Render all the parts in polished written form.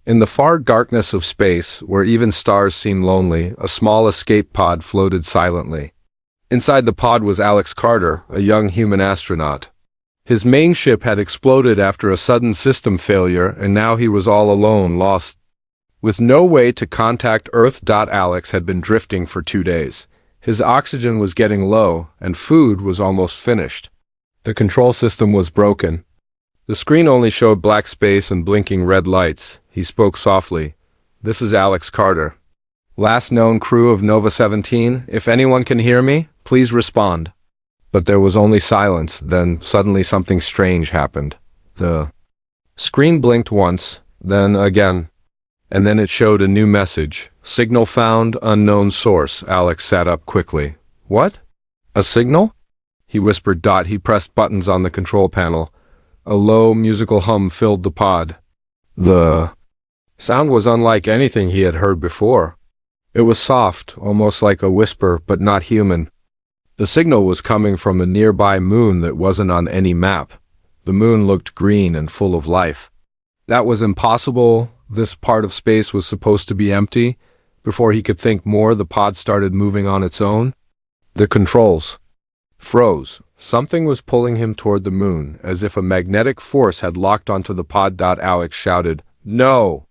In the far darkness of space, where even stars seem lonely, a small escape pod floated silently. Inside the pod was Alex Carter, a young human astronaut. His main ship had exploded after a sudden system failure, and now he was all alone, lost. With no way to contact Earth. Alex had been drifting for 2 days. His oxygen was getting low, and food was almost finished. The control system was broken. The screen only showed black space and blinking red lights. He spoke softly. "This is Alex Carter. Last known crew of Nova 17. If anyone can hear me, please respond." But there was only silence. Then suddenly something strange happened. The screen blinked once, then again. And then it showed a new message. "Signal found, unknown source." Alex sat up quickly. "What? A signal?" he whispered. He pressed buttons on the control panel. A low, musical hum filled the pod. The sound was unlike anything he had heard before. It was soft, almost like a whisper, but not human. The signal was coming from a nearby moon that wasn't on any map. The moon looked green and full of life. That was impossible. This part of space was supposed to be empty. Before he could think more, the pod started moving on its own. The controls froze. Something was pulling him toward the moon, as if a magnetic force had locked onto the pod. Alex shouted, "No!"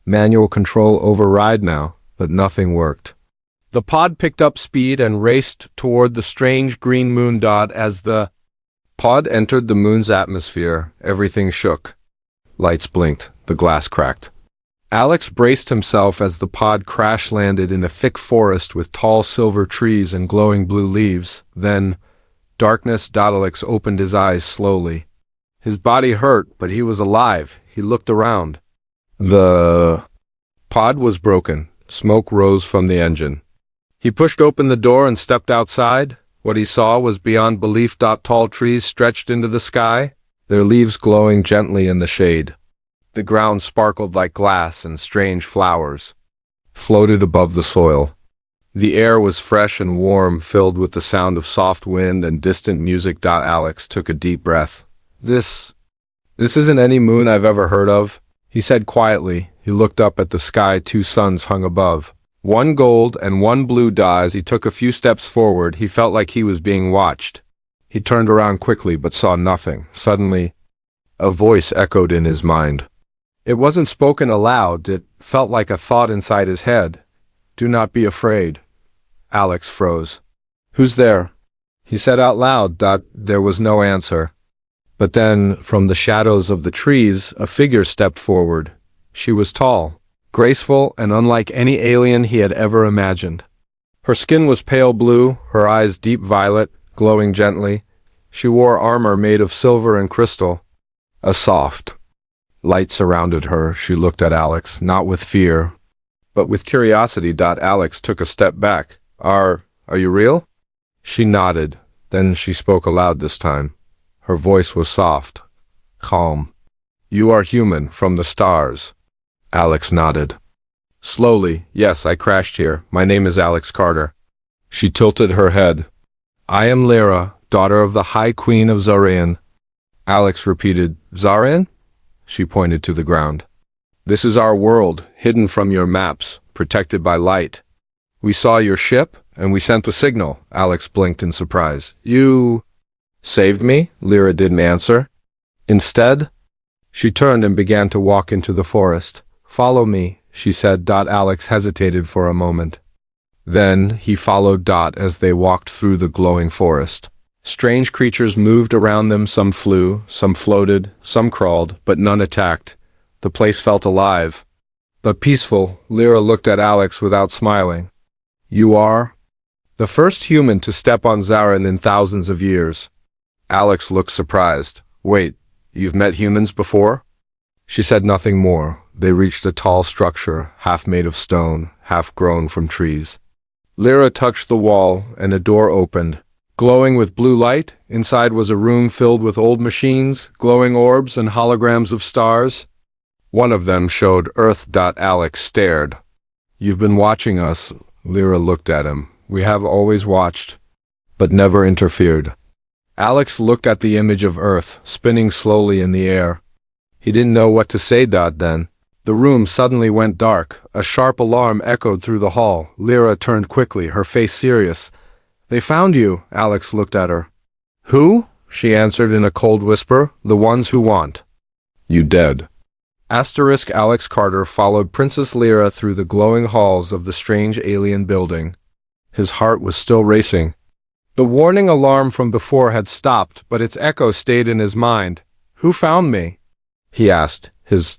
Manual control override now, but nothing worked. The pod picked up speed and raced toward the strange green moon. As the pod entered the moon's atmosphere, everything shook. Lights blinked, the glass cracked. Alex braced himself as the pod crash-landed in a thick forest with tall silver trees and glowing blue leaves. Then, darkness. Alex opened his eyes slowly. His body hurt, but he was alive. He looked around. The pod was broken. Smoke rose from the engine. He pushed open the door and stepped outside. What he saw was beyond belief. Tall trees stretched into the sky, their leaves glowing gently in the shade. The ground sparkled like glass, and strange flowers floated above the soil. The air was fresh and warm, filled with the sound of soft wind and distant music. Alex took a deep breath. This isn't any moon I've ever heard of," he said quietly. He looked up at the sky. 2 suns hung above, one gold and one blue. As he took a few steps forward, he felt like he was being watched. He turned around quickly but saw nothing. Suddenly, a voice echoed in his mind. It wasn't spoken aloud. It felt like a thought inside his head. "Do not be afraid." Alex froze. "Who's there?" he said out loud. There was no answer. But then, from the shadows of the trees, a figure stepped forward. She was tall, graceful, and unlike any alien he had ever imagined. Her skin was pale blue, her eyes deep violet, glowing gently. She wore armor made of silver and crystal. A soft light surrounded her. She looked at Alex, not with fear, but with curiosity. Alex took a step back. Are you real?" She nodded. Then she spoke aloud this time. Her voice was soft, calm. "You are human, from the stars." Alex nodded. Slowly, "Yes, I crashed here. My name is Alex Carter." She tilted her head. "I am Lyra, daughter of the High Queen of Zarian." Alex repeated, "Zarian?" She pointed to the ground. "This is our world, hidden from your maps, protected by light. We saw your ship, and we sent the signal." Alex blinked in surprise. "You saved me?" Lyra didn't answer. Instead, she turned and began to walk into the forest. "Follow me," she said. Alex hesitated for a moment. Then he followed as they walked through the glowing forest. Strange creatures moved around them. Some flew, some floated, some crawled, but none attacked. The place felt alive, but peaceful. Lyra looked at Alex without smiling. "You are the first human to step on Zarin in thousands of years." Alex looked surprised. "Wait, you've met humans before?" She said nothing more. They reached a tall structure, half made of stone, half grown from trees. Lyra touched the wall, and a door opened. Glowing with blue light, inside was a room filled with old machines, glowing orbs, and holograms of stars. One of them showed Earth. Alex stared. "You've been watching us." Lyra looked at him. "We have always watched, but never interfered." Alex looked at the image of Earth, spinning slowly in the air. He didn't know what to say. Then The room suddenly went dark. A sharp alarm echoed through the hall. Lyra turned quickly, her face serious. "They found you," Alex looked at her. "Who?" she answered in a cold whisper. "The ones who want you dead." Alex Carter followed Princess Lyra through the glowing halls of the strange alien building. His heart was still racing. The warning alarm from before had stopped, but its echo stayed in his mind. "Who found me?" he asked, his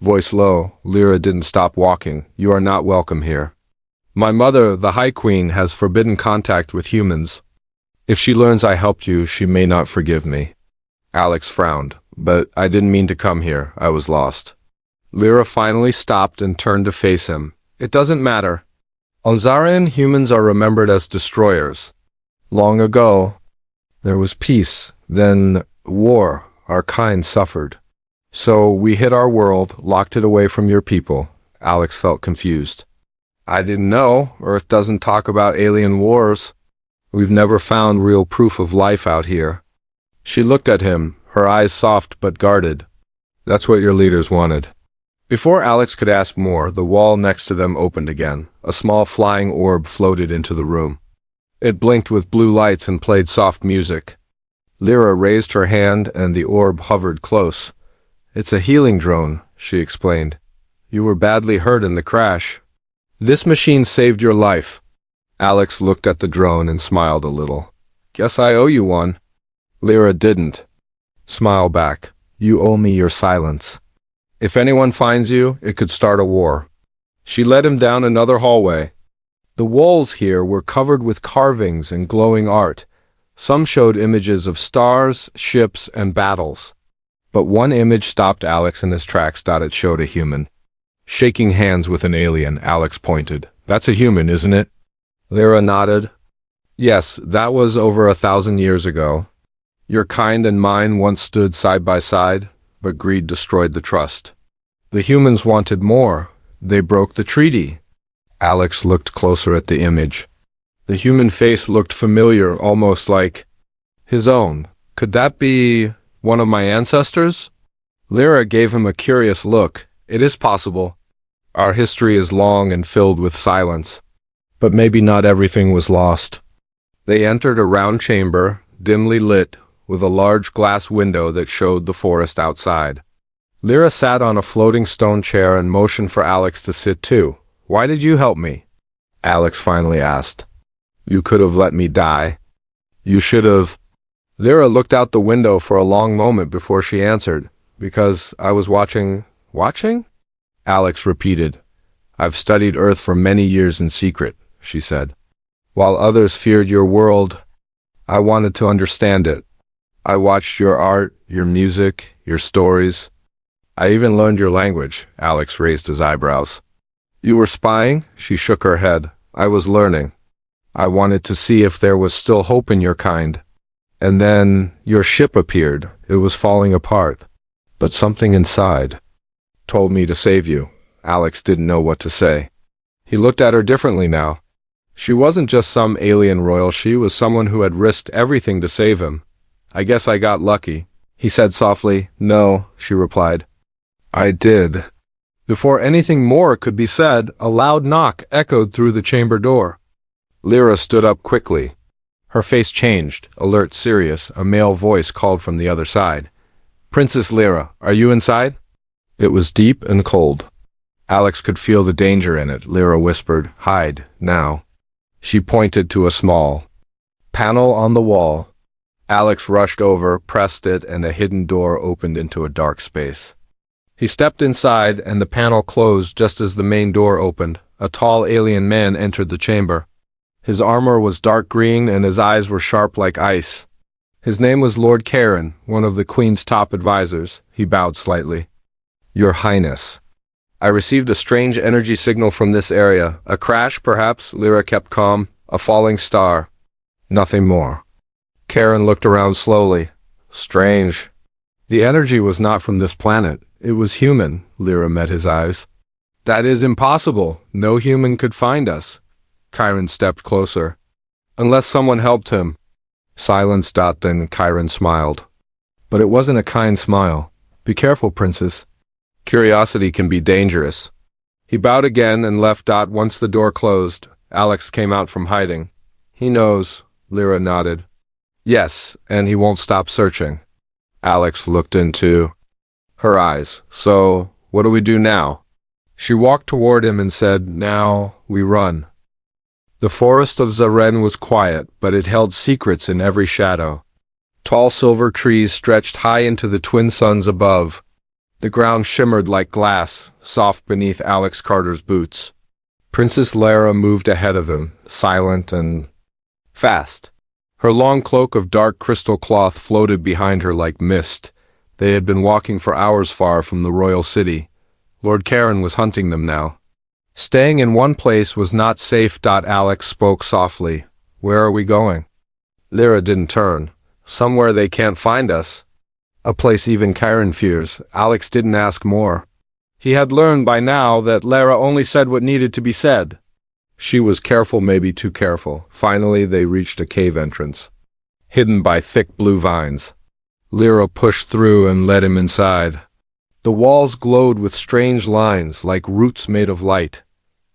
voice low. Lyra didn't stop walking. "You are not welcome here. My mother, the High Queen, has forbidden contact with humans. If she learns I helped you, she may not forgive me." Alex frowned. "But I didn't mean to come here. I was lost." Lyra finally stopped and turned to face him. "It doesn't matter. On Zarian, humans are remembered as destroyers. Long ago, there was peace, then war. Our kind suffered. So we hid our world, locked it away from your people." Alex felt confused. "I didn't know. Earth doesn't talk about alien wars. We've never found real proof of life out here." She looked at him, her eyes soft but guarded. "That's what your leaders wanted." Before Alex could ask more, the wall next to them opened again. A small flying orb floated into the room. It blinked with blue lights and played soft music. Lyra raised her hand and the orb hovered close. "It's a healing drone," she explained. "You were badly hurt in the crash. This machine saved your life." Alex looked at the drone and smiled a little. "Guess I owe you one." Lyra didn't smile back. "You owe me your silence. If anyone finds you, it could start a war." She led him down another hallway. The walls here were covered with carvings and glowing art. Some showed images of stars, ships, and battles. But one image stopped Alex in his tracks. It showed a human shaking hands with an alien. Alex pointed. "That's a human, isn't it?" Lyra nodded. "Yes, that was over 1,000 years ago. Your kind and mine once stood side by side, but greed destroyed the trust. The humans wanted more. They broke the treaty." Alex looked closer at the image. The human face looked familiar, almost like his own. "Could that be one of my ancestors?" Lyra gave him a curious look. "It is possible. Our history is long and filled with silence. But maybe not everything was lost." They entered a round chamber, dimly lit, with a large glass window that showed the forest outside. Lyra sat on a floating stone chair and motioned for Alex to sit too. "Why did you help me?" Alex finally asked. "You could have let me die. You should have." Lyra looked out the window for a long moment before she answered. "Because I was watching." "Watching?" Alex repeated. "I've studied Earth for many years in secret," she said. "While others feared your world, I wanted to understand it. I watched your art, your music, your stories. I even learned your language." Alex raised his eyebrows. "You were spying?" She shook her head. "I was learning. I wanted to see if there was still hope in your kind. And then your ship appeared. It was falling apart. But something inside told me to save you." Alex didn't know what to say. He looked at her differently now. She wasn't just some alien royal, she was someone who had risked everything to save him. "I guess I got lucky," he said softly. "No," she replied. "I did." Before anything more could be said, a loud knock echoed through the chamber door. Lyra stood up quickly. Her face changed, alert, serious. A male voice called from the other side. "Princess Lyra, are you inside?" It was deep and cold. Alex could feel the danger in it. Lyra whispered, "Hide, now." She pointed to a small panel on the wall. Alex rushed over, pressed it, and a hidden door opened into a dark space. He stepped inside, and the panel closed just as the main door opened. A tall alien man entered the chamber. His armor was dark green, and his eyes were sharp like ice. His name was Lord Karen, one of the Queen's top advisors. He bowed slightly. "Your Highness, I received a strange energy signal from this area. A crash, perhaps?" Lyra kept calm. "A falling star. Nothing more." Karen looked around slowly. "Strange. The energy was not from this planet. It was human." Lyra met his eyes. "That is impossible. No human could find us." Chiron stepped closer. "Unless someone helped him." Silence. Then Chiron smiled. But it wasn't a kind smile. "Be careful, princess. Curiosity can be dangerous. He bowed again and left. Once the door closed, Alex came out from hiding. He knows, Lyra nodded. Yes, and he won't stop searching. Alex looked into her eyes. So, what do we do now? She walked toward him and said, Now, we run. The forest of Zaren was quiet, but it held secrets in every shadow. Tall silver trees stretched high into the twin suns above. The ground shimmered like glass, soft beneath Alex Carter's boots. Princess Lara moved ahead of him, silent and fast. Her long cloak of dark crystal cloth floated behind her like mist. They had been walking for hours far from the royal city. Lord Karen was hunting them now. Staying in one place was not safe. Alex spoke softly. Where are we going? Lyra didn't turn. Somewhere they can't find us. A place even Karen fears. Alex didn't ask more. He had learned by now that Lara only said what needed to be said. She was careful, maybe too careful. Finally, they reached a cave entrance, hidden by thick blue vines. Lyra pushed through and led him inside. The walls glowed with strange lines, like roots made of light.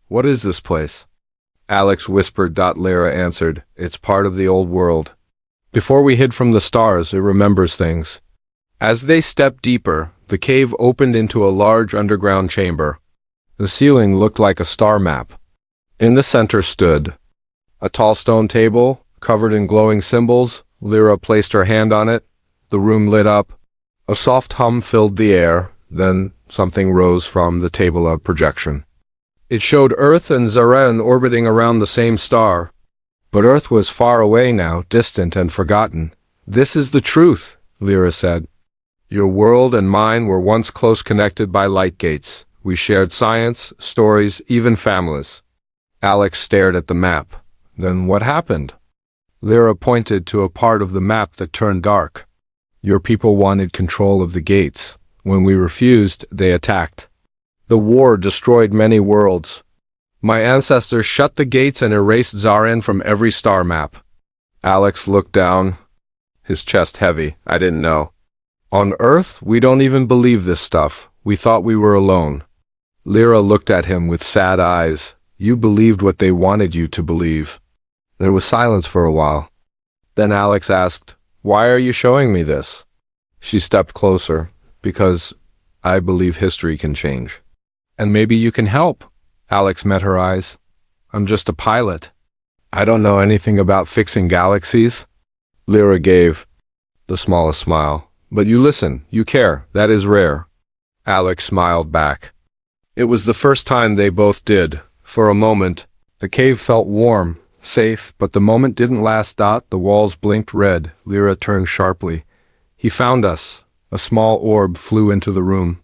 What is this place? Alex whispered. Lyra answered, It's part of the old world. Before we hid from the stars, it remembers things. As they stepped deeper, the cave opened into a large underground chamber. The ceiling looked like a star map. In the center stood a tall stone table, covered in glowing symbols. Lyra placed her hand on it. The room lit up. A soft hum filled the air. Then something rose from the table of projection. It showed Earth and Zaren orbiting around the same star. But Earth was far away now, distant and forgotten. This is the truth, Lyra said. Your world and mine were once close connected by light gates. We shared science, stories, even families. Alex stared at the map. Then what happened? Lyra pointed to a part of the map that turned dark. Your people wanted control of the gates. When we refused, they attacked. The war destroyed many worlds. My ancestors shut the gates and erased Zaren from every star map. Alex looked down, his chest heavy. I didn't know. On Earth, we don't even believe this stuff. We thought we were alone. Lyra looked at him with sad eyes. You believed what they wanted you to believe. There was silence for a while. Then Alex asked, Why are you showing me this? She stepped closer. Because I believe history can change. And maybe you can help. Alex met her eyes. I'm just a pilot. I don't know anything about fixing galaxies. Lyra gave the smallest smile. But you listen, you care, that is rare. Alex smiled back. It was the first time they both did. For a moment, the cave felt warm, safe, but the moment didn't last. The walls blinked red. Lyra turned sharply. He found us. A small orb flew into the room.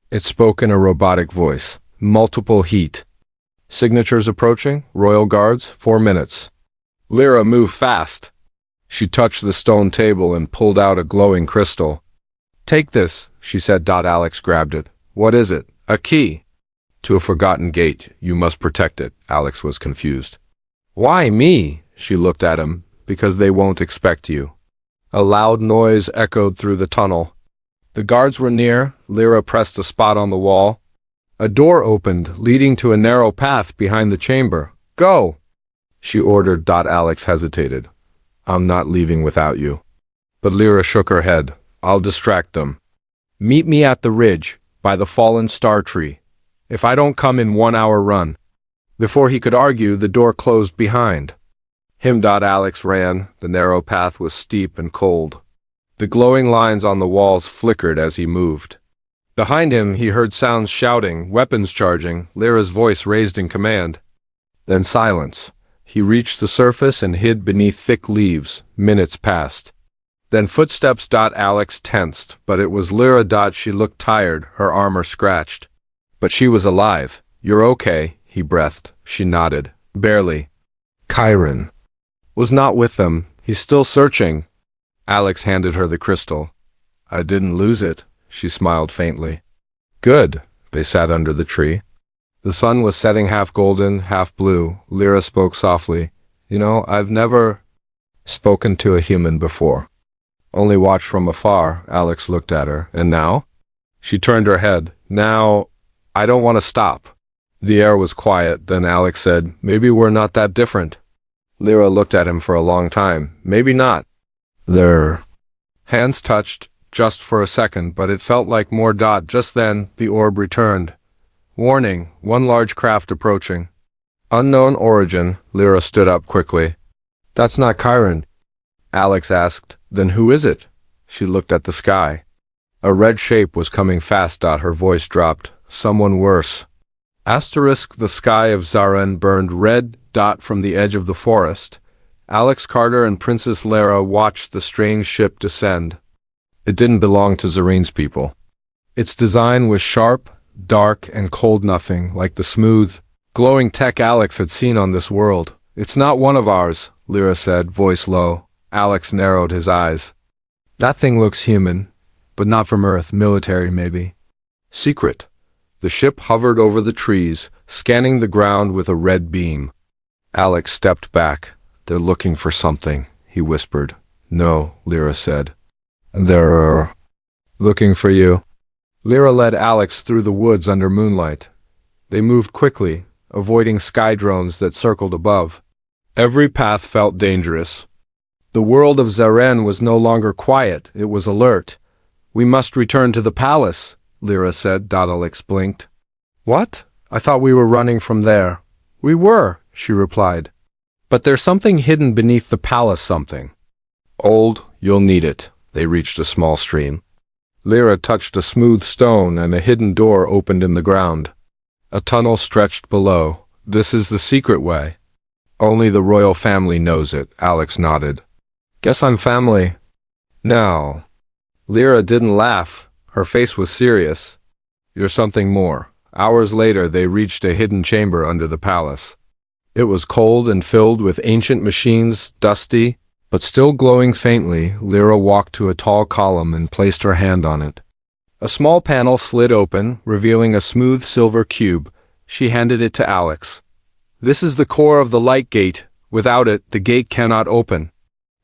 It spoke in a robotic voice. Multiple heat. Signatures approaching, royal guards, 4 minutes. Lyra moved fast. She touched the stone table and pulled out a glowing crystal. Take this, she said. Alex grabbed it. What is it? A key. To a forgotten gate. You must protect it. Alex was confused. Why me? She looked at him. Because they won't expect you. A loud noise echoed through the tunnel. The guards were near. Lyra pressed a spot on the wall. A door opened, leading to a narrow path behind the chamber. Go! She ordered. Alex hesitated. I'm not leaving without you. But Lyra shook her head. I'll distract them. Meet me at the ridge, by the fallen star tree. If I don't come in 1 hour, run. Before he could argue, the door closed behind him. Alex ran. The narrow path was steep and cold. The glowing lines on the walls flickered as he moved. Behind him, he heard sounds shouting, weapons charging, Lyra's voice raised in command. Then silence. He reached the surface and hid beneath thick leaves. Minutes passed. Then footsteps. Alex tensed, but it was Lyra. She looked tired, her armor scratched. But she was alive. You're okay, he breathed. She nodded. Barely. Chiron was not with them. He's still searching. Alex handed her the crystal. I didn't lose it. She smiled faintly. Good. They sat under the tree. The sun was setting, half golden, half blue. Lyra spoke softly. You know, I've never spoken to a human before. Only watched from afar. Alex looked at her. And now? She turned her head. Now, I don't want to stop. The air was quiet, then Alex said, maybe we're not that different. Lyra looked at him for a long time. Maybe not. Their hands touched, just for a second, but it felt like more. Just then, the orb returned. Warning, one large craft approaching. Unknown origin. Lyra stood up quickly. That's not Chiron. Alex asked, then who is it? She looked at the sky. A red shape was coming fast. Her voice dropped. Someone worse. Asterisk, the sky of Zaren burned red. From the edge of the forest. Alex Carter and Princess Lara watched the strange ship descend. It didn't belong to Zarene's people. Its design was sharp, dark, and cold, nothing like the smooth, glowing tech Alex had seen on this world. It's not one of ours, Lyra said, voice low. Alex narrowed his eyes. That thing looks human, but not from Earth, military maybe. Secret. The ship hovered over the trees, scanning the ground with a red beam. Alex stepped back. They're looking for something, he whispered. No, Lyra said. They're looking for you. Lyra led Alex through the woods under moonlight. They moved quickly, avoiding sky drones that circled above. Every path felt dangerous. The world of Zaren was no longer quiet, it was alert. We must return to the palace, Lyra said. Alex blinked. What? I thought we were running from there. We were, she replied. But there's something hidden beneath the palace, something. Old, you'll need it. They reached a small stream. Lyra touched a smooth stone and a hidden door opened in the ground. A tunnel stretched below. This is the secret way. Only the royal family knows it, Alex nodded. Guess I'm family. Now. Lyra didn't laugh. Her face was serious. You're something more. Hours later, they reached a hidden chamber under the palace. It was cold and filled with ancient machines, dusty, but still glowing faintly. Lyra walked to a tall column and placed her hand on it. A small panel slid open, revealing a smooth silver cube. She handed it to Alex. This is the core of the light gate. Without it, the gate cannot open.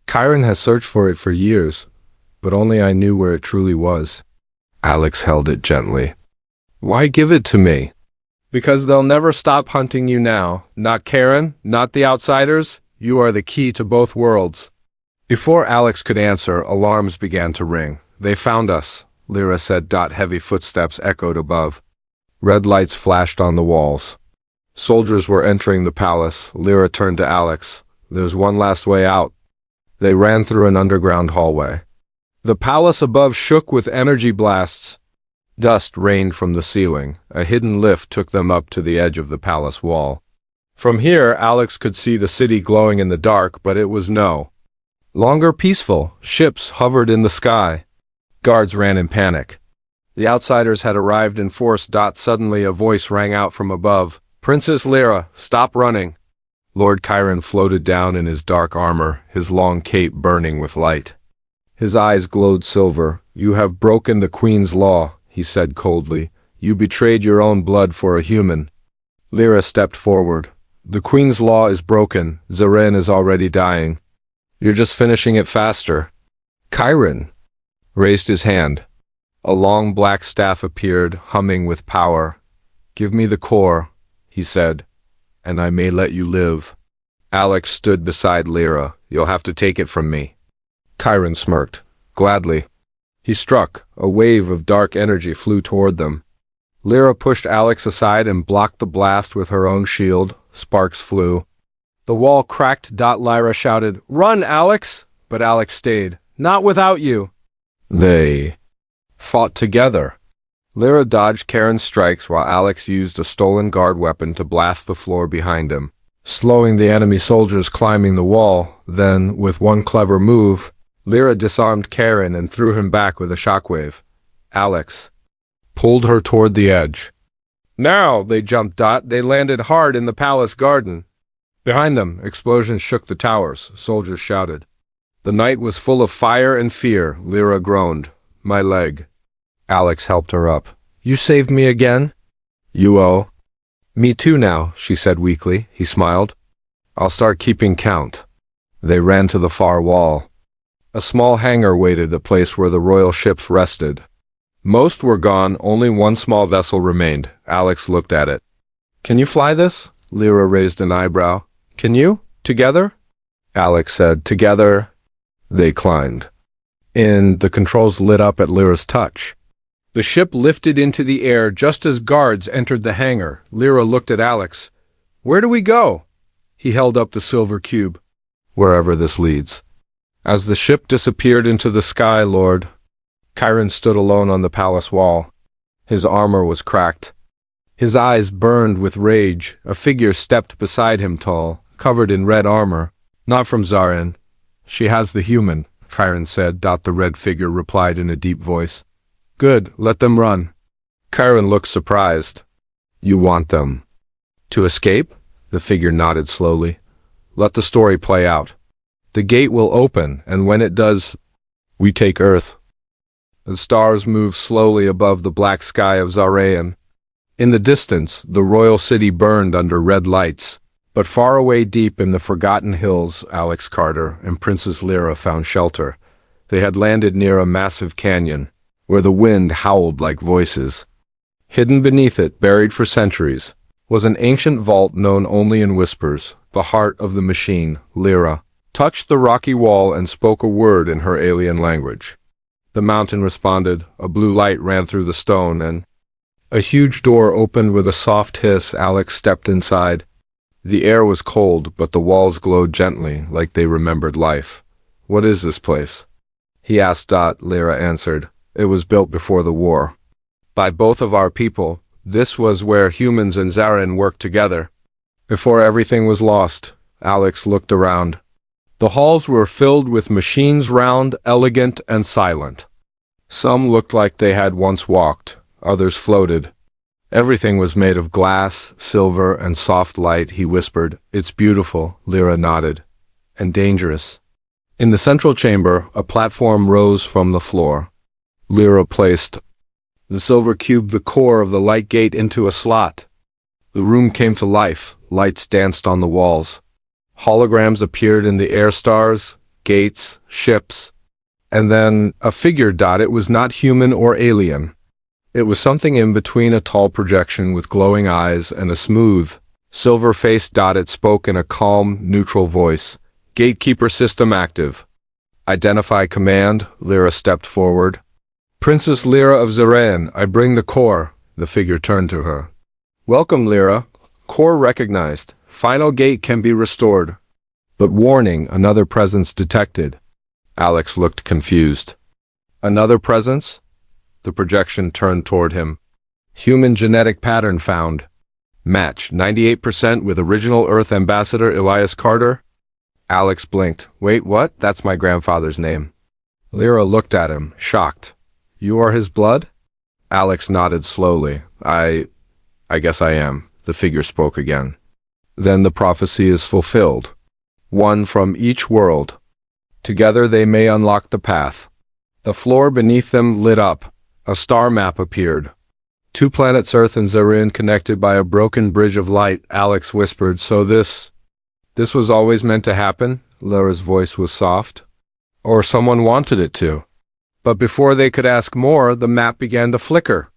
Chiron has searched for it for years, but only I knew where it truly was. Alex held it gently. Why give it to me? Because they'll never stop hunting you now. Not Karen, not the outsiders. You are the key to both worlds. Before Alex could answer, alarms began to ring. They found us, Lyra said. Heavy footsteps echoed above. Red lights flashed on the walls. Soldiers were entering the palace. Lyra turned to Alex. There's one last way out. They ran through an underground hallway. The palace above shook with energy blasts. Dust rained from the ceiling. A hidden lift took them up to the edge of the palace wall. From here, Alex could see the city glowing in the dark, but it was no longer peaceful. Ships hovered in the sky. Guards ran in panic. The outsiders had arrived in force. Suddenly a voice rang out from above. Princess Lyra, stop running. Lord Chiron floated down in his dark armor, his long cape burning with light. His eyes glowed silver. You have broken the Queen's law, he said coldly. You betrayed your own blood for a human. Lyra stepped forward. The Queen's law is broken. Zaren is already dying. You're just finishing it faster. Chiron raised his hand. A long black staff appeared, humming with power. Give me the core, he said, and I may let you live. Alex stood beside Lyra. You'll have to take it from me. Chiron smirked. Gladly. He struck. A wave of dark energy flew toward them. Lyra pushed Alex aside and blocked the blast with her own shield. Sparks flew. The wall cracked. Lyra shouted, Run, Alex! But Alex stayed. Not without you. They fought together. Lyra dodged Karen's strikes while Alex used a stolen guard weapon to blast the floor behind him, slowing the enemy soldiers climbing the wall. Then, with one clever move, Lyra disarmed Karen and threw him back with a shockwave. Alex pulled her toward the edge. Now, they jumped. They landed hard in the palace garden. Behind them, explosions shook the towers. Soldiers shouted. The night was full of fire and fear. Lyra groaned. My leg. Alex helped her up. You saved me again? You owe. Me too now, she said weakly. He smiled. I'll start keeping count. They ran to the far wall. A small hangar waited, a place where the royal ships rested. Most were gone, only one small vessel remained. Alex looked at it. Can you fly this? Lyra raised an eyebrow. Can you? Together? Alex said, together. They climbed. The controls lit up at Lyra's touch. The ship lifted into the air just as guards entered the hangar. Lyra looked at Alex. Where do we go? He held up the silver cube. Wherever this leads. As the ship disappeared into the sky, Lord, Chiron stood alone on the palace wall. His armor was cracked. His eyes burned with rage. A figure stepped beside him, tall, covered in red armor. Not from Zarin. She has the human, Chiron said. The red figure replied in a deep voice. Good, let them run. Chiron looked surprised. You want them to escape? The figure nodded slowly. Let the story play out. The gate will open, and when it does, we take Earth. The stars moved slowly above the black sky of Zarian. In the distance, the royal city burned under red lights. But far away deep in the forgotten hills, Alex Carter and Princess Lyra found shelter. They had landed near a massive canyon, where the wind howled like voices. Hidden beneath it, buried for centuries, was an ancient vault known only in whispers. The heart of the machine, Lyra, touched the rocky wall and spoke a word in her alien language. The mountain responded. A blue light ran through the stone, and a huge door opened with a soft hiss. Alex stepped inside. The air was cold, but the walls glowed gently, like they remembered life. What is this place? He asked. Lyra answered. It was built before the war. By both of our people. This was where humans and Zarin worked together. Before everything was lost, Alex looked around. The halls were filled with machines, round, elegant, and silent. Some looked like they had once walked, others floated. Everything was made of glass, silver, and soft light, he whispered. It's beautiful, Lyra nodded. And dangerous. In the central chamber, a platform rose from the floor. Lyra placed the silver cube, the core of the light gate, into a slot. The room came to life. Lights danced on the walls. Holograms appeared in the air, stars, gates, ships. And then a figure. It was not human or alien. It was something in between, a tall projection with glowing eyes and a smooth, silver face. It spoke in a calm, neutral voice. Gatekeeper system active. Identify command. Lyra stepped forward. Princess Lyra of Zaran, I bring the core. The figure turned to her. Welcome, Lyra. Core recognized. Final gate can be restored. But warning, another presence detected. Alex looked confused. Another presence? The projection turned toward him. Human genetic pattern found. Match 98% with original Earth ambassador Elias Carter. Alex blinked. Wait, what? That's my grandfather's name. Lyra looked at him, shocked. You are his blood? Alex nodded slowly. I guess I am. The figure spoke again. Then the prophecy is fulfilled. One from each world. Together they may unlock the path. The floor beneath them lit up. A star map appeared. 2 planets, Earth and Zarin, connected by a broken bridge of light. Alex whispered, so this was always meant to happen? Lyra's voice was soft. Or someone wanted it to. But before they could ask more, the map began to flicker.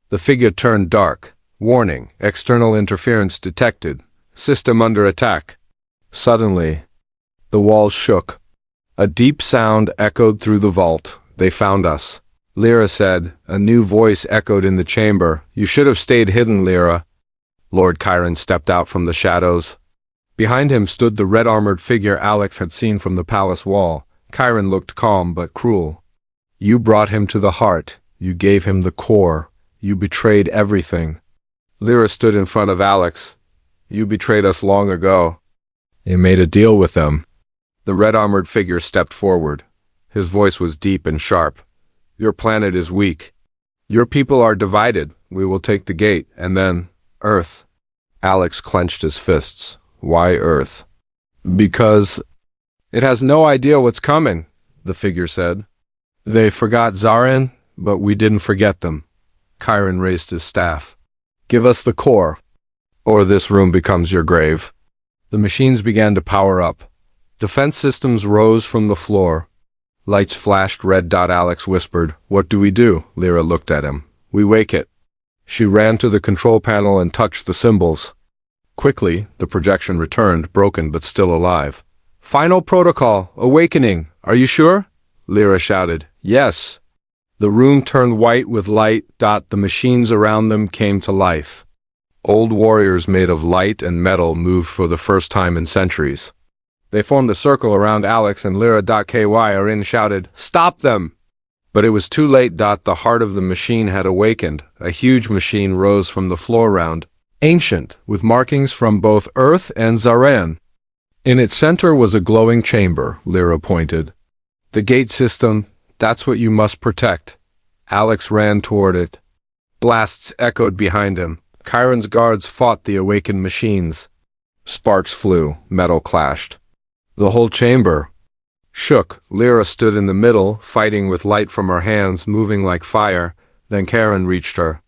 The figure turned dark. Warning, external interference detected. System under attack. Suddenly, the walls shook. A deep sound echoed through the vault. They found us. Lyra said. A new voice echoed in the chamber. You should have stayed hidden, Lyra. Lord Chiron stepped out from the shadows. Behind him stood the red-armored figure Alex had seen from the palace wall. Chiron looked calm but cruel. You brought him to the heart. You gave him the core. You betrayed everything. Lyra stood in front of Alex. You betrayed us long ago. You made a deal with them. The red-armored figure stepped forward. His voice was deep and sharp. Your planet is weak. Your people are divided. We will take the gate, and then Earth. Alex clenched his fists. Why Earth? Because it has no idea what's coming, the figure said. They forgot Zarin, but we didn't forget them. Chiron raised his staff. Give us the core, or this room becomes your grave. The machines began to power up. Defense systems rose from the floor. Lights flashed red. Alex whispered, "What do we do?" Lyra looked at him. "We wake it." She ran to the control panel and touched the symbols. Quickly, the projection returned, broken but still alive. "Final protocol, awakening. Are you sure?" Lyra shouted. "Yes." The room turned white with light. The machines around them came to life. Old warriors made of light and metal moved for the first time in centuries. They formed a circle around Alex, and Lyra. Kyn shouted, "Stop them!" But it was too late. The heart of the machine had awakened. A huge machine rose from the floor round, ancient, with markings from both Earth and Zaran. In its center was a glowing chamber, Lyra pointed. "The gate system, that's what you must protect." Alex ran toward it. Blasts echoed behind him. Chiron's guards fought the awakened machines. Sparks flew, metal clashed. The whole chamber shook. Lyra stood in the middle, fighting with light from her hands, moving like fire. Then Chiron reached her.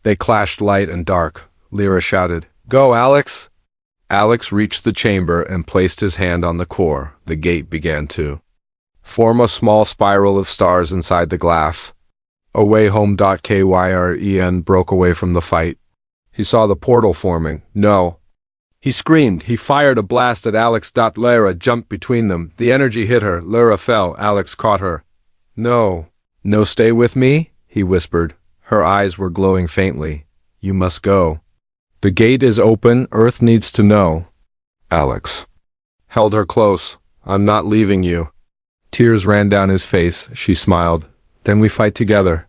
They clashed light and dark. Lyra shouted, "Go, Alex!" Alex reached the chamber and placed his hand on the core. The gate began to form a small spiral of stars inside the glass. Away home. Kyren broke away from the fight. He saw the portal forming. "No!" He screamed. He fired a blast at Alex. Lyra jumped between them. The energy hit her. Lyra fell. Alex caught her. "No. No, stay with me?" he whispered. Her eyes were glowing faintly. "You must go. The gate is open. Earth needs to know." Alex held her close. "I'm not leaving you." Tears ran down his face. She smiled. "Then we fight together."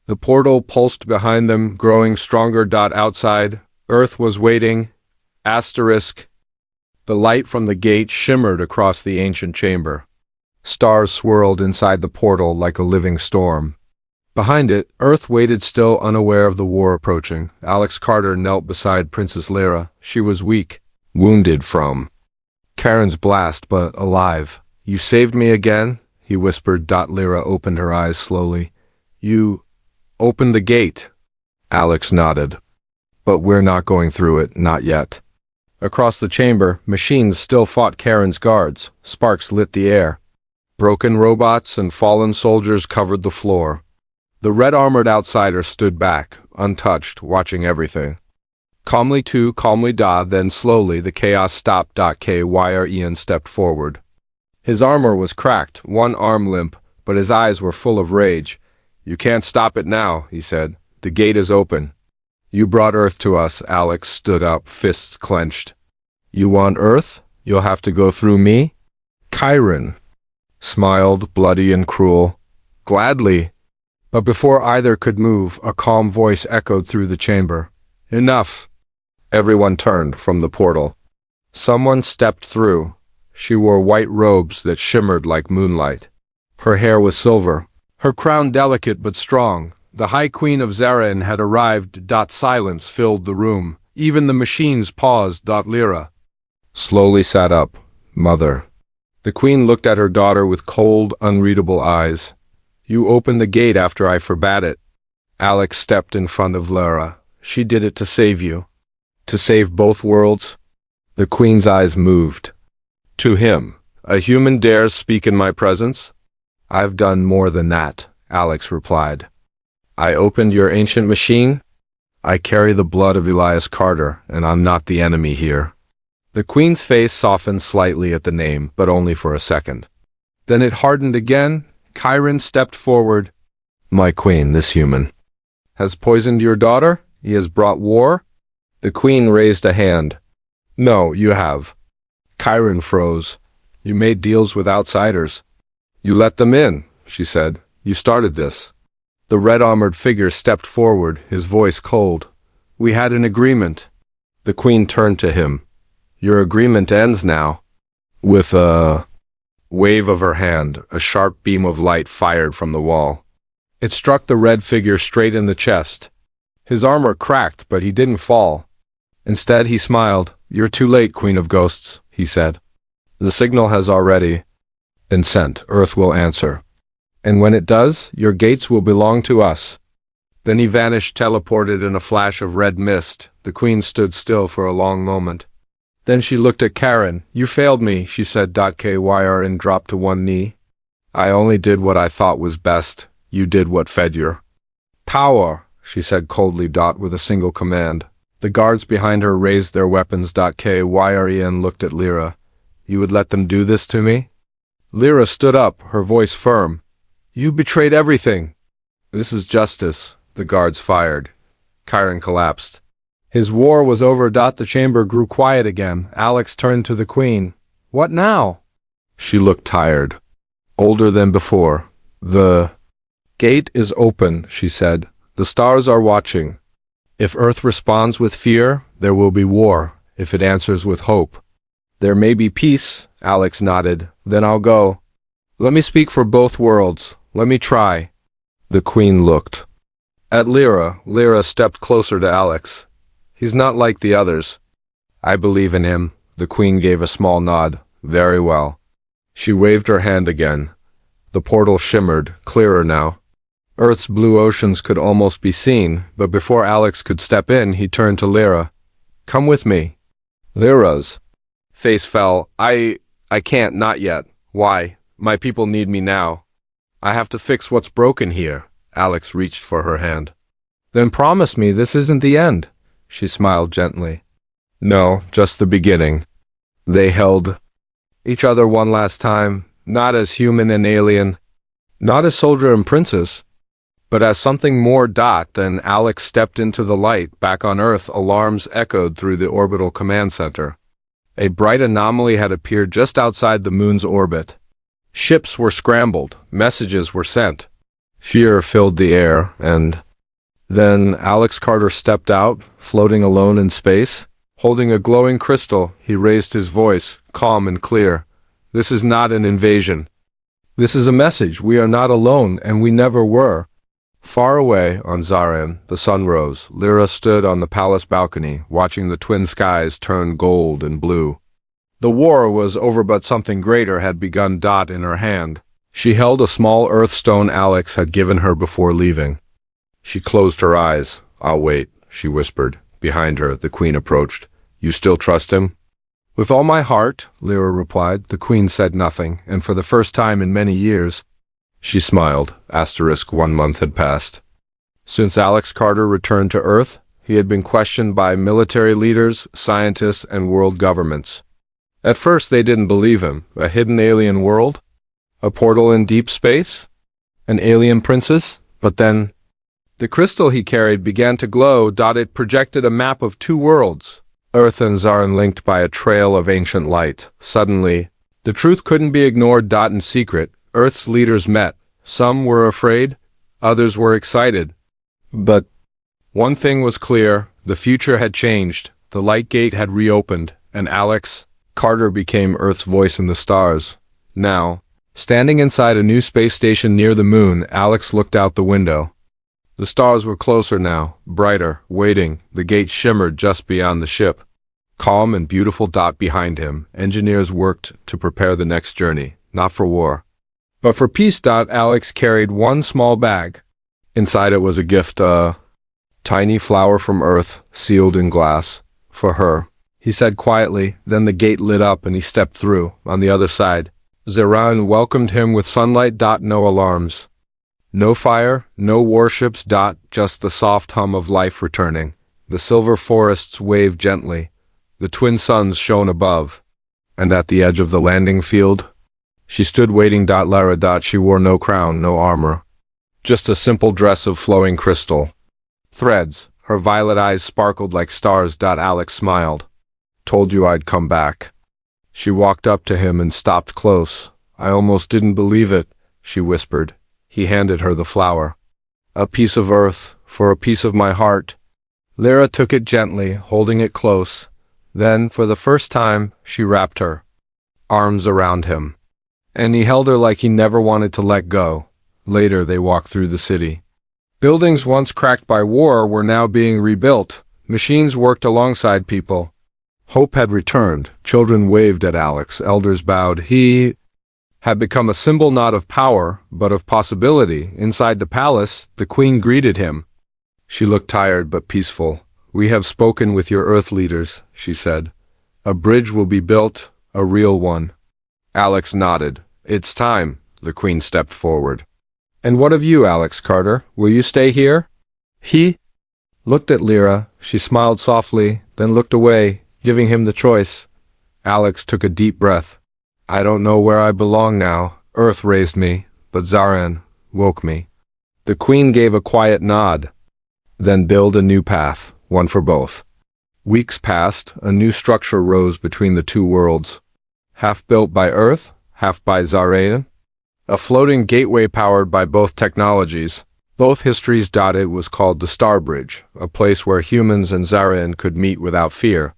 The portal pulsed behind them, growing stronger. Outside, Earth was waiting. Asterisk. The light from the gate shimmered across the ancient chamber. Stars swirled inside the portal like a living storm. Behind it, Earth waited still, unaware of the war approaching. Alex Carter knelt beside Princess Lyra. She was weak, wounded from Chiron's blast, but alive. "You saved me again," he whispered. Lyra opened her eyes slowly. "You opened the gate." Alex nodded. "But we're not going through it, not yet." Across the chamber, machines still fought Chiron's guards. Sparks lit the air. Broken robots and fallen soldiers covered the floor. The red-armored outsider stood back, untouched, watching everything. Calmly. Then slowly the chaos stopped. Kyren stepped forward. His armor was cracked, one arm limp, but his eyes were full of rage. "You can't stop it now," he said. "The gate is open." "You brought Earth to us." Alex stood up, fists clenched. "You want Earth? You'll have to go through me?" Chiron smiled, bloody and cruel. "Gladly." But before either could move, a calm voice echoed through the chamber. "Enough." Everyone turned from the portal. Someone stepped through. She wore white robes that shimmered like moonlight. Her hair was silver, her crown delicate but strong. The High Queen of Zaran had arrived. Silence filled the room. Even the machines paused. Lyra slowly sat up. "Mother." The Queen looked at her daughter with cold, unreadable eyes. "You opened the gate after I forbade it." Alex stepped in front of Lyra. "She did it to save you." "To save both worlds?" The Queen's eyes moved. "To him, a human dares speak in my presence?" "I've done more than that," Alex replied. "I opened your ancient machine? I carry the blood of Elias Carter, and I'm not the enemy here." The Queen's face softened slightly at the name, but only for a second. Then it hardened again. Chiron stepped forward. "My Queen, this human has poisoned your daughter? He has brought war?" The Queen raised a hand. "No, you have." Chiron froze. "You made deals with outsiders." "You let them in," she said. "You started this." The red-armored figure stepped forward, his voice cold. "We had an agreement." The Queen turned to him. "Your agreement ends now." With a wave of her hand, a sharp beam of light fired from the wall. It struck the red figure straight in the chest. His armor cracked, but he didn't fall. Instead, he smiled. "You're too late, Queen of Ghosts," he said. "The signal has already been sent. Earth will answer. And when it does, your gates will belong to us." Then he vanished, teleported in a flash of red mist. The Queen stood still for a long moment. Then she looked at Chiron. "You failed me," she said. Kyren dropped to one knee. I only did what I thought was best. You did what fed your power, she said coldly. With a single command. The guards behind her raised their weapons. Kyrien looked at Lyra. You would let them do this to me? Lyra stood up, her voice firm. You betrayed everything. This is justice. The guards fired. Chiron collapsed. His war was over. The chamber grew quiet again. Alex turned to the queen. What now? She looked tired. Older than before. The gate is open, she said. The stars are watching. If Earth responds with fear, there will be war. If it answers with hope, there may be peace. Alex nodded. Then I'll go. Let me speak for both worlds. Let me try. The queen looked at Lyra. Lyra stepped closer to Alex. He's not like the others. I believe in him. The queen gave a small nod. Very well. She waved her hand again. The portal shimmered, clearer now. Earth's blue oceans could almost be seen, but before Alex could step in, he turned to Lyra. Come with me. Lyra's face fell. I can't, not yet. Why? My people need me now. I have to fix what's broken here. Alex reached for her hand. Then promise me this isn't the end. She smiled gently. No, just the beginning. They held each other one last time, not as human and alien, not as soldier and princess, but as something more. Then Alex stepped into the light. Back on Earth, alarms echoed through the orbital command center. A bright anomaly had appeared just outside the moon's orbit. Ships were scrambled, messages were sent. Fear filled the air, and then Alex Carter stepped out, floating alone in space. Holding a glowing crystal, he raised his voice, calm and clear. This is not an invasion. This is a message. We are not alone, and we never were. Far away on Zaran, the sun rose. Lyra stood on the palace balcony, watching the twin skies turn gold and blue. The war was over, but something greater had begun. In her hand, she held a small earthstone Alex had given her before leaving. She closed her eyes. I'll wait, she whispered. Behind her, the queen approached. You still trust him? With all my heart, Lyra replied. The queen said nothing, and for the first time in many years, she smiled. 1 month had passed. Since Alex Carter returned to Earth, he had been questioned by military leaders, scientists, and world governments. At first they didn't believe him. A hidden alien world? A portal in deep space? An alien princess? But then the crystal he carried began to glow. It projected a map of 2 worlds, Earth and Zaran, linked by a trail of ancient light. Suddenly, the truth couldn't be ignored. In secret, Earth's leaders met. Some were afraid, others were excited. But one thing was clear, the future had changed. The light gate had reopened, and Alex Carter became Earth's voice in the stars. Now, standing inside a new space station near the moon, Alex looked out the window. The stars were closer now, brighter, waiting. The gate shimmered just beyond the ship. Calm and beautiful. Behind him, engineers worked to prepare the next journey, not for war, but for peace. Alex carried one small bag. Inside it was a gift, a tiny flower from Earth, sealed in glass. For her, he said quietly. Then the gate lit up and he stepped through. On the other side, Zaran welcomed him with sunlight. No alarms. No fire, no warships. Just the soft hum of life returning. The silver forests waved gently. The twin suns shone above. And at the edge of the landing field, she stood waiting. Lyra. She wore no crown, no armor. Just a simple dress of flowing crystal threads. Her violet eyes sparkled like stars. Alex smiled. Told you I'd come back. She walked up to him and stopped close. I almost didn't believe it, she whispered. He handed her the flower. A piece of earth, for a piece of my heart. Lyra took it gently, holding it close. Then, for the first time, she wrapped her arms around him. And he held her like he never wanted to let go. Later, they walked through the city. Buildings once cracked by war were now being rebuilt. Machines worked alongside people. Hope had returned. Children waved at Alex. Elders bowed. He had become a symbol not of power, but of possibility. Inside the palace, the queen greeted him. She looked tired but peaceful. We have spoken with your Earth leaders, she said. A bridge will be built, a real one. Alex nodded. It's time. The Queen stepped forward. "And what of you, Alex Carter? Will you stay here?" He looked at Lyra. She smiled softly, then looked away, giving him the choice. Alex took a deep breath. "I don't know where I belong now. Earth raised me, but Zaran woke me." The Queen gave a quiet nod. "Then build a new path, one for both." Weeks passed. A new structure rose between the two worlds. Half built by Earth, half by Zaran. A floating gateway powered by both technologies. Both histories. It was called the Star Bridge, a place where humans and Zaran could meet without fear.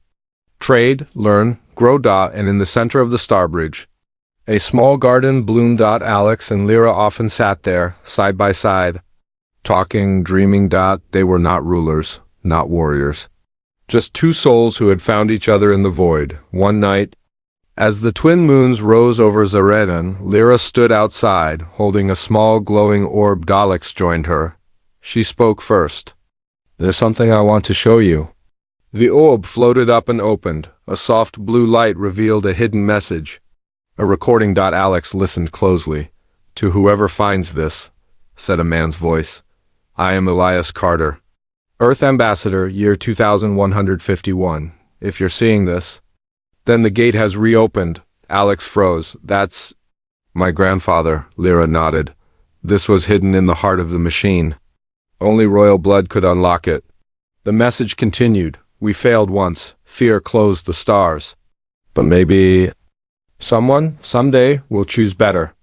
Trade, learn, grow. And in the center of the Star Bridge, a small garden bloomed. Alex and Lyra often sat there, side by side, talking, dreaming. They were not rulers, not warriors. Just two souls who had found each other in the void. One night, as the twin moons rose over Zaredan, Lyra stood outside, holding a small glowing orb. Alex joined her. She spoke first. "There's something I want to show you." The orb floated up and opened. A soft blue light revealed a hidden message. A recording. Alex listened closely. "To whoever finds this," said a man's voice, "I am Elias Carter, Earth Ambassador, year 2151. If you're seeing this." Then the gate has reopened. Alex froze. "That's my grandfather," Lyra nodded. "This was hidden in the heart of the machine. Only royal blood could unlock it." The message continued. "We failed once. Fear closed the stars. But maybe someone, someday, will choose better.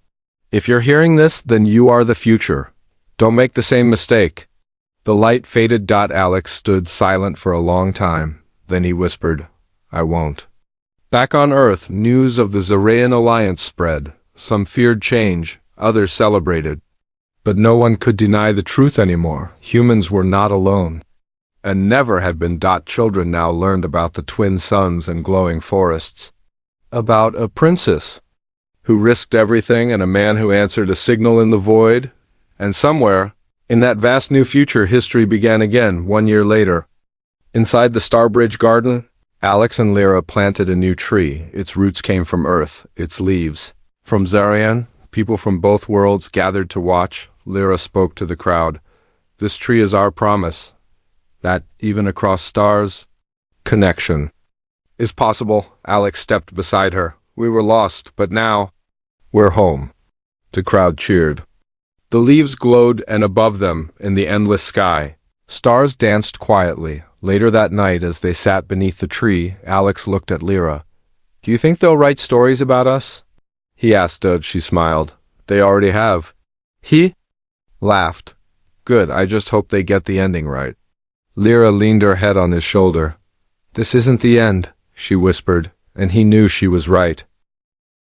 If you're hearing this, then you are the future. Don't make the same mistake." The light faded. Alex stood silent for a long time. Then he whispered, "I won't." Back on Earth, news of the Zaraean alliance spread. Some feared change, others celebrated. But no one could deny the truth anymore. Humans were not alone. And never had been. Children now learned about the twin suns and glowing forests. About a princess who risked everything and a man who answered a signal in the void. And somewhere, in that vast new future, history began again 1 year later. Inside the Starbridge garden, Alex and Lyra planted a new tree. Its roots came from Earth, its leaves from Zaran. People from both worlds gathered to watch. Lyra spoke to the crowd. "This tree is our promise that, even across stars, connection is possible." Alex stepped beside her. "We were lost, but now we're home." The crowd cheered. The leaves glowed, and above them, in the endless sky, stars danced quietly. Later that night, as they sat beneath the tree, Alex looked at Lyra. "Do you think they'll write stories about us?" he asked. She smiled. "They already have." He laughed. "Good, I just hope they get the ending right." Lyra leaned her head on his shoulder. "This isn't the end," she whispered, and he knew she was right.